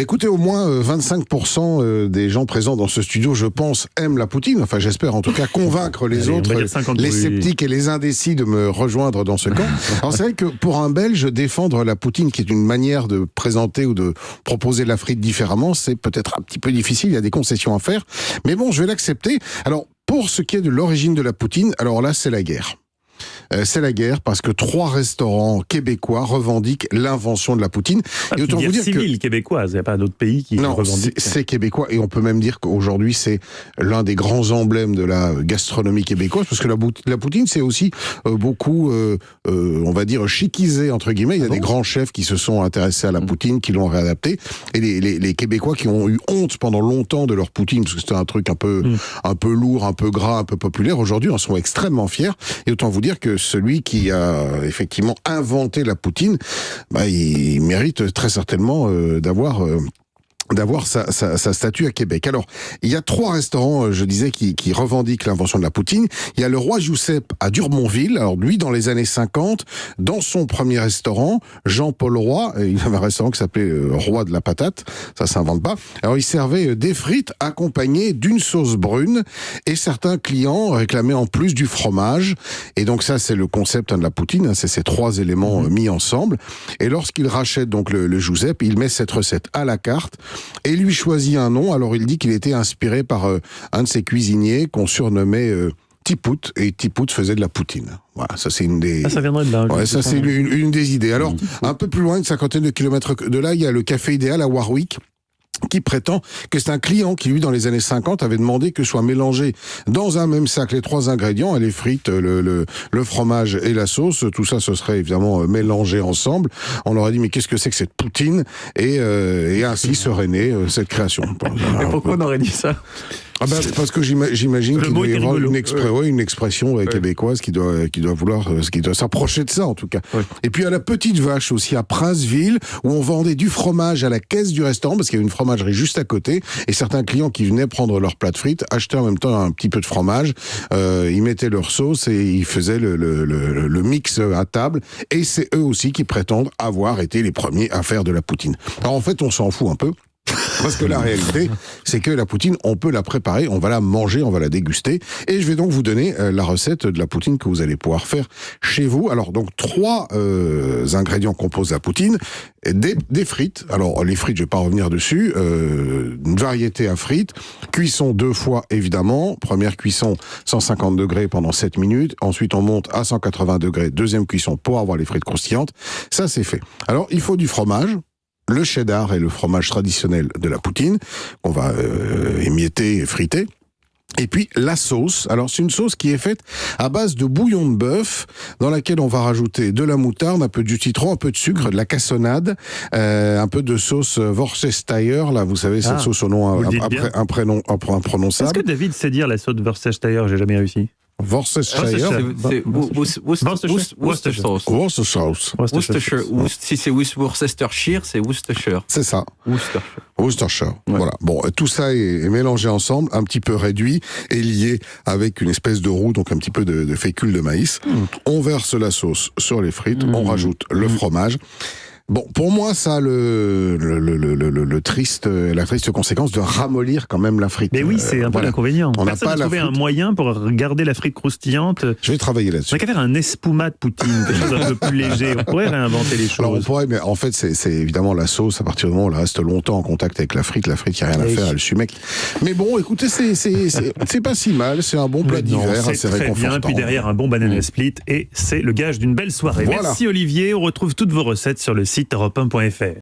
Écoutez, au moins 25% des gens présents dans ce studio, je pense, aiment la poutine. Enfin, j'espère en tout cas convaincre les autres, les sceptiques et les indécis de me rejoindre dans ce camp. Alors c'est vrai que pour un Belge, défendre la poutine, qui est une manière de présenter ou de proposer la frite différemment, c'est peut-être un petit peu difficile, il y a des concessions à faire. Mais bon, je vais l'accepter. Alors, pour ce qui est de l'origine de la poutine, alors là, c'est la guerre. C'est la guerre parce que 3 restaurants québécois revendiquent l'invention de la poutine. Et autant vous dire civile québécoise, il n'y a pas d'autres pays qui revendiquent. C'est québécois et on peut même dire qu'aujourd'hui c'est l'un des grands emblèmes de la gastronomie québécoise parce que la poutine c'est aussi beaucoup, on va dire, chiquisé entre guillemets. Il y a des grands chefs qui se sont intéressés à la poutine, qui l'ont réadapté et les Québécois qui ont eu honte pendant longtemps de leur poutine parce que c'était un truc un peu lourd, un peu gras, un peu populaire. Aujourd'hui, en sont extrêmement fiers et autant vous dire que celui qui a effectivement inventé la poutine, il mérite très certainement d'avoir sa statue à Québec. Alors, il y a 3 restaurants, je disais, qui revendiquent l'invention de la poutine. Il y a le Roi Giuseppe à Drummondville. Alors, lui, dans les années 50, dans son premier restaurant, Jean-Paul Roy, il avait un restaurant qui s'appelait Roi de la patate, ça s'invente pas. Alors, il servait des frites accompagnées d'une sauce brune et certains clients réclamaient en plus du fromage. Et donc ça, c'est le concept de la poutine, c'est ces 3 éléments mis ensemble. Et lorsqu'il rachète donc le Giuseppe, il met cette recette à la carte et lui choisit un nom. Alors il dit qu'il était inspiré par un de ses cuisiniers qu'on surnommait Tipout, et Tipout faisait de la poutine. Voilà, ça c'est une des... ça viendrait de là. Ouais, ça c'est une des idées. Alors, un peu plus loin, une cinquantaine de kilomètres de là, il y a le Café Idéal à Warwick, qui prétend que c'est un client qui, lui, dans les années 50, avait demandé que soient mélangés dans un même sac les 3 ingrédients, les frites, le fromage et la sauce. Tout ça, ce serait évidemment mélangé ensemble. On leur a dit, mais qu'est-ce que c'est que cette poutine ? Et ainsi serait née cette création. Mais pourquoi on aurait dit ça ? Parce que j'imagine qu'il doit y avoir une expression québécoise qui doit s'approcher de ça, en tout cas. Ouais. Et puis à la Petite Vache aussi, à Princeville, où on vendait du fromage à la caisse du restaurant, parce qu'il y avait une fromagerie juste à côté, et certains clients qui venaient prendre leur plat de frites achetaient en même temps un petit peu de fromage, ils mettaient leur sauce et ils faisaient le mix à table, et c'est eux aussi qui prétendent avoir été les premiers à faire de la poutine. Alors en fait, on s'en fout un peu. Parce que la réalité, c'est que la poutine, on peut la préparer, on va la manger, on va la déguster. Et je vais donc vous donner la recette de la poutine que vous allez pouvoir faire chez vous. Alors, donc, 3 ingrédients composent la poutine. Des frites. Alors, les frites, je vais pas revenir dessus. Une variété à frites. Cuisson 2 fois, évidemment. Première cuisson, 150 degrés pendant 7 minutes. Ensuite, on monte à 180 degrés. Deuxième cuisson pour avoir les frites croustillantes. Ça, c'est fait. Alors, il faut du fromage. Le cheddar est le fromage traditionnel de la poutine, qu'on va émietter et friter. Et puis la sauce, alors c'est une sauce qui est faite à base de bouillon de bœuf, dans laquelle on va rajouter de la moutarde, un peu de jus de citron, un peu de sucre, de la cassonade, un peu de sauce Worcestershire, là vous savez cette sauce au nom un prénom imprononçable. Est-ce que David sait dire la sauce Worcestershire? J'ai jamais réussi. Worcestershire. C'est Worcestershire. Si c'est Worcestershire, c'est Worcestershire. C'est ça. Worcestershire. Ouais. Voilà. Bon, tout ça est mélangé ensemble, un petit peu réduit et lié avec une espèce de roux, donc un petit peu de fécule de maïs. On verse la sauce sur les frites, on rajoute le fromage. Bon, pour moi, ça a la triste conséquence de ramollir quand même la frite. Mais oui, c'est un peu l'inconvénient. Personne n'a trouvé un moyen pour garder la frite croustillante. Je vais travailler là-dessus. On n'a qu'à faire un espuma de poutine, quelque chose un peu plus léger. On pourrait réinventer les choses. Alors on pourrait, mais en fait, c'est évidemment la sauce. À partir du moment où elle reste longtemps en contact avec la frite, il n'y a rien à faire, elle sumecte. Mais bon, écoutez, c'est pas si mal. C'est un bon plat d'hiver, assez réconfortant. C'est très bien. Puis derrière, un bon banana split, et c'est le gage d'une belle soirée. Voilà. Merci Olivier. On retrouve toutes vos recettes sur le site europe1.fr.